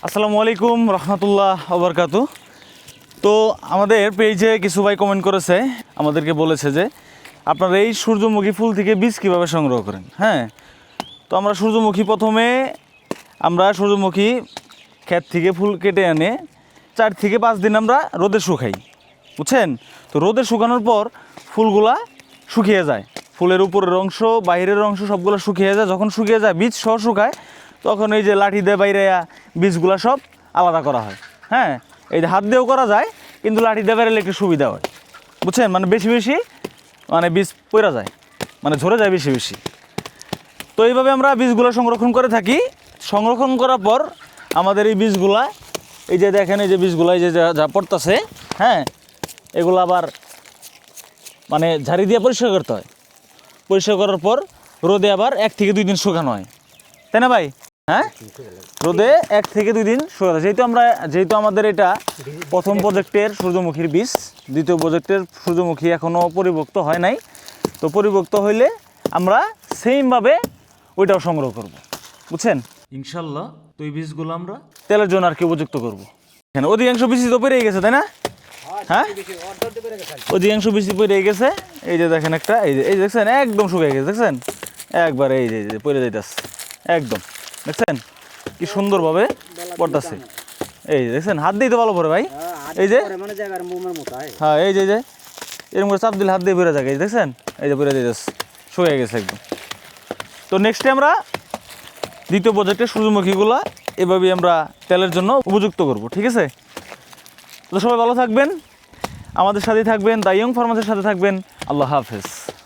আসসালামু আলাইকুম রহমতুল্লাহ ওবরকাতু। তো আমাদের পেজে কিছু ভাই কমেন্ট করেছে, আমাদেরকে বলেছে যে আপনারা এই সূর্যমুখী ফুল থেকে বীজ কীভাবে সংগ্রহ করেন। হ্যাঁ, তো আমরা সূর্যমুখী ক্ষেত থেকে ফুল কেটে এনে 4 থেকে 5 দিন আমরা রোদে শুকাই, বুঝছেন। তো রোদে শুকানোর পর ফুলগুলা শুকিয়ে যায়, ফুলের উপরের অংশ বাইরের অংশ সবগুলো শুকিয়ে যায়। যখন শুকিয়ে যায় বীজ সহ শুকায়, তখন এই যে লাঠি দিয়ে বাইরে বীজগুলা সব আলাদা করা হয়। হ্যাঁ, এই যে হাত দিয়েও করা যায়, কিন্তু লাঠি দিয়ে বাইরে একটু সুবিধা হয়, বুঝছেন। মানে বেশি বীজ পড়া যায়, মানে ঝরে যায় বেশি। তো এইভাবে আমরা বীজগুলো সংরক্ষণ করে থাকি। সংরক্ষণ করার পর আমাদের এই বীজগুলা, এই যে দেখেন এই যে বীজগুলা এই যে যা পড়তেছে, হ্যাঁ, এগুলো আবার মানে ঝাড়ি দিয়ে পরিষ্কার করতে হয়। পরিষ্কার করার পর রোদে আবার 1 থেকে 2 দিন শুকানো হয়, তাই না ভাই? হ্যাঁ, রোদে 1 থেকে 2 দিন শুকানো। যেহেতু আমাদের এটা প্রথম প্রজেক্টের সূর্যমুখীর বীজ, দ্বিতীয় প্রজেক্টের সূর্যমুখী এখনও পরিপক্ত হয় নাই। তো পরিপক্ত হইলে আমরা সেইমভাবে ওইটাও সংগ্রহ করব, বুঝছেন ইনশাল্লাহ। তো এই বীজগুলো আমরা তেলের জন্য আর কি উপযুক্ত করবো। এখানে অধিকাংশ বীজ তো পেরে গেছে, তাই না? হ্যাঁ, অধিকাংশ বীজ পেরে গেছে। এই যে দেখেন একটা, এই যে দেখছেন একদম শুকিয়ে গেছে, দেখছেন একবার এই যে পরে যাইতেছে একদম, দেখছেন কি সুন্দরভাবে পড়তেছে। এই যে দেখছেন হাত দিয়ে তো ভালো পড়ে ভাই, এই যে হ্যাঁ, এই যে এরকম করে চাপ দিলে হাত দিয়ে বেড়ে যায়, এই যে দেখছেন এই যে পরে যাইতেছে, শুকিয়ে গেছে একদম। তো নেক্সটে আমরা দ্বিতীয় প্রজেক্টের সূর্যমুখীগুলা এভাবেই আমরা তেলের জন্য উপযুক্ত করব, ঠিক আছে? তো সবাই ভালো থাকবেন, আমাদের সাথেই থাকবেন, দ্য ইয়ং ফার্মার্সের সাথে থাকবেন। আল্লাহ হাফেজ।